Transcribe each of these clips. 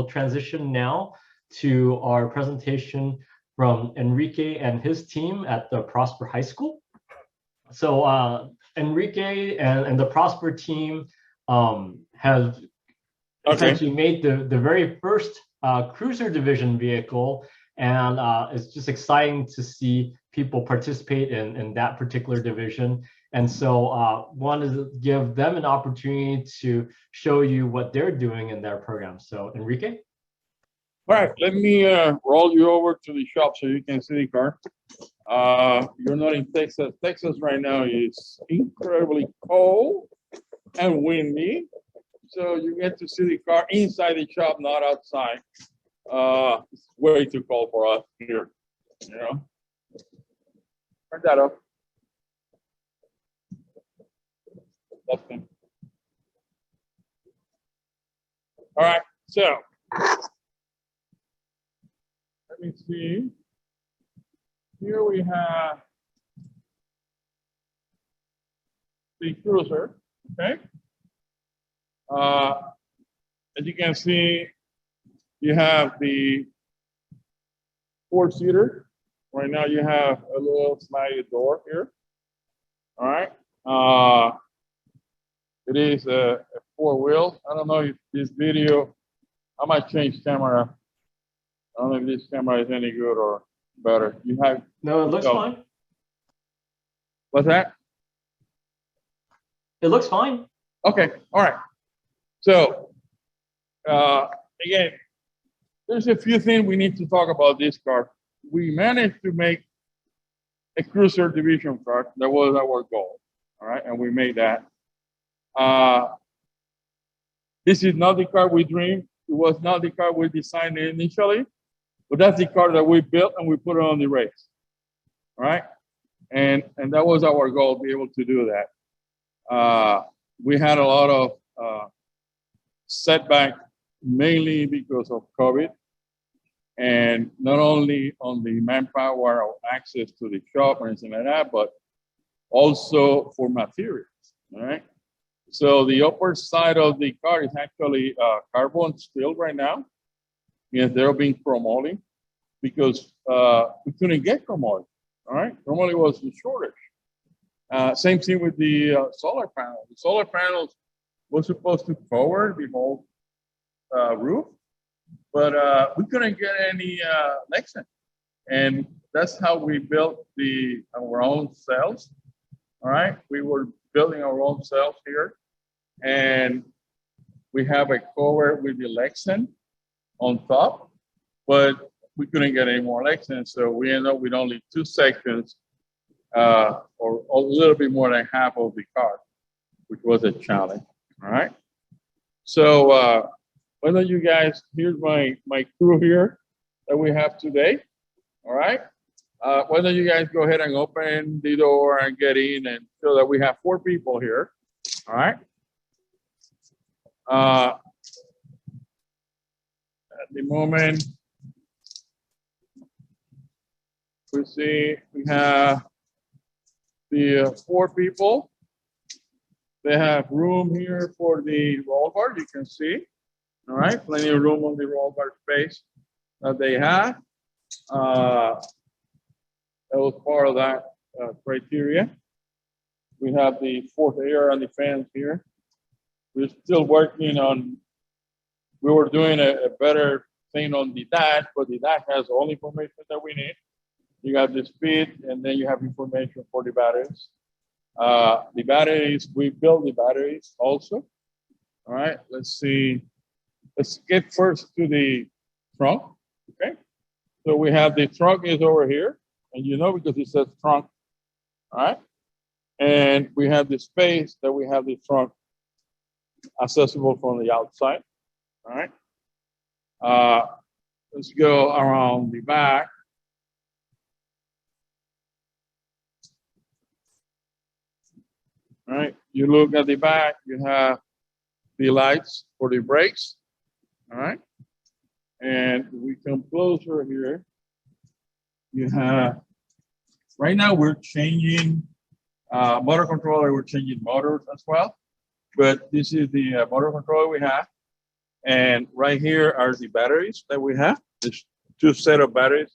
we'll transition now to our presentation from Enrique and his team at the Prosper High School. So Enrique and the Prosper team have essentially made the very first cruiser division vehicle, and it's just exciting to see people participate in that particular division. And so wanted to give them an opportunity to show you what they're doing in their program. So Enrique? All right, let me roll you over to the shop so you can see the car. You're not in Texas. Texas right now is incredibly cold and windy. So you get to see the car inside the shop, not outside. It's way too cold for us here, you know. Turn that up. That's it. All right, so let me see. Here we have the cruiser, okay? As you can see, you have the four-seater. Right now you have a little sliding door here, all right? It is a four-wheel. I don't know if this video, I might change camera. I don't know if this camera is any good or better. You have no, it looks fine. What's that? It looks fine. Okay, all right. So again, there's a few things we need to talk about this car. We managed to make a cruiser division car. That was our goal, all right, and we made that. This is not the car we dreamed. It was not the car we designed initially, but that's the car that we built and we put it on the race, all right? And that was our goal, to be able to do that. We had a lot of setback, mainly because of COVID, and not only on the manpower or access to the shop or anything like that, but also for materials, all right? So the upper side of the car is actually carbon steel right now. Yes, they're being chromoly because we couldn't get chromoly, all right? Chromoly was the shortage. Same thing with the solar panels. The solar panels were supposed to cover the whole roof, but we couldn't get any Lexan. And that's how we built our own cells, all right? We were building our own cells here, and we have a cover with the Lexan on top, but we couldn't get any more Lexan, so we ended up with only 2 sections, or a little bit more than half of the car, which was a challenge, all right? So why don't you guys, here's my crew here that we have today, all right? Why don't you guys go ahead and open the door and get in and show that we have 4 people here, all right? At the moment, we see we have the 4 people. They have room here for the roll bar, you can see, all right? Plenty of room on the roll bar space that they have. That was part of that criteria. We have the fourth air and the fans here. We're still working on, we were doing a better thing on the dash, but the dash has all the information that we need. You got the speed, and then you have information for the batteries. The batteries, we build the batteries also. All right, let's see. Let's get first to the trunk, okay? So we have the trunk is over here, and you know because it says trunk, all right? And we have the space that we have the trunk accessible from the outside, all right? Let's go around the back. All right, you look at the back, you have the lights for the brakes, all right? And we come closer here. You have, right now we're changing motor controller, we're changing motors as well, but this is the motor controller we have. And right here are the batteries that we have. There's two set of batteries,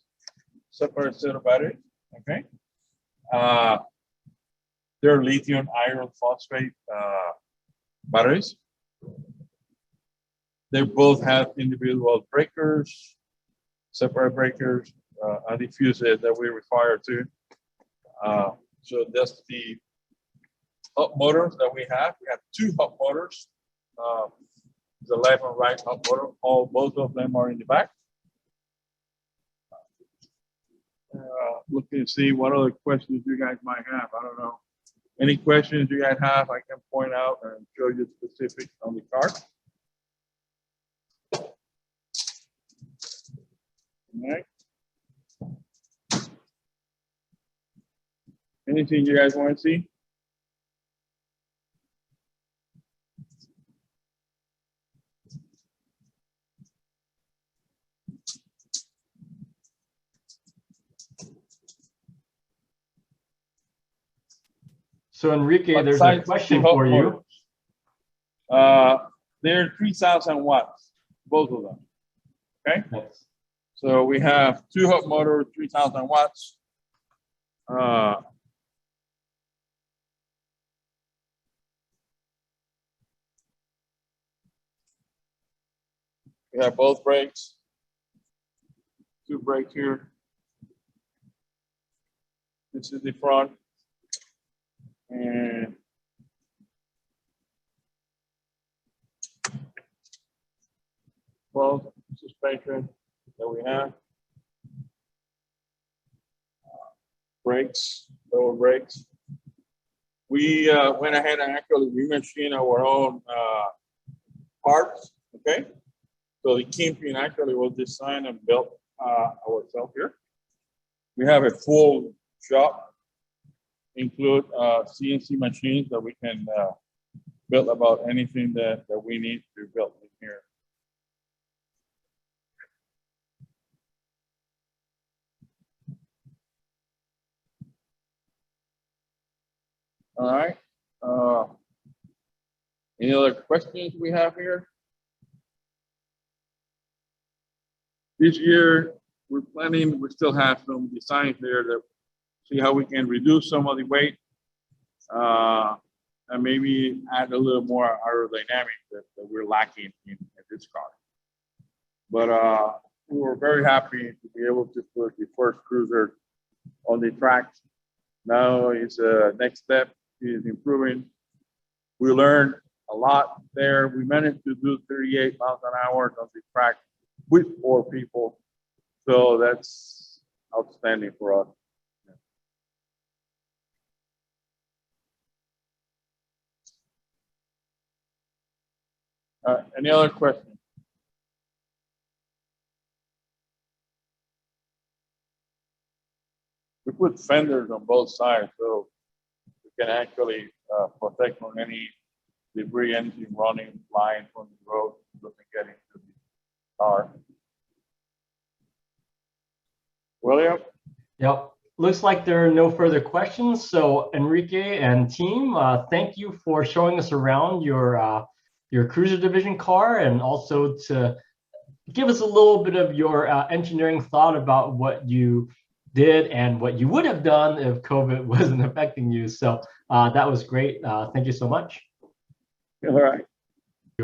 separate set of batteries. Okay. They're lithium iron phosphate batteries. They both have individual breakers, separate breakers, and diffusers that we require to. So that's the hot motors that we have. We have two hot motors. The left and right hot motor. Both of them are in the back. Looking to see what other questions you guys might have. I don't know. Any questions you guys have, I can point out and show you specifics on the car. All right. Anything you guys want to see? So Enrique, there's a question for you. They're 3,000 watts, both of them. Okay. Yes. So we have two hot motors, 3,000 watts. We have both brakes, two brakes here. This is the front. And both suspension that we have. Brakes, lower brakes. We went ahead and actually remachined our own parts, okay? So the kingpin actually was designed and built ourselves here. We have a full shop, include CNC machines that we can build about anything that we need to build in here. All right. Any other questions we have here? This year, we're planning, we still have some designs there that see how we can reduce some of the weight and maybe add a little more aerodynamic that we're lacking in this car. But we were very happy to be able to put the first cruiser on the track. Now it's next step is improving. We learned a lot there. We managed to do 38 miles an hour on the track with 4 people. So that's outstanding for us. Any other questions? We put fenders on both sides, so we can actually protect from any debris, anything running, flying from the road, doesn't get into the car. William? Yep. Looks like there are no further questions. So Enrique and team, thank you for showing us around your cruiser division car, and also to give us a little bit of your engineering thought about what you did and what you would have done if COVID wasn't affecting you. So that was great. Thank you so much. All right.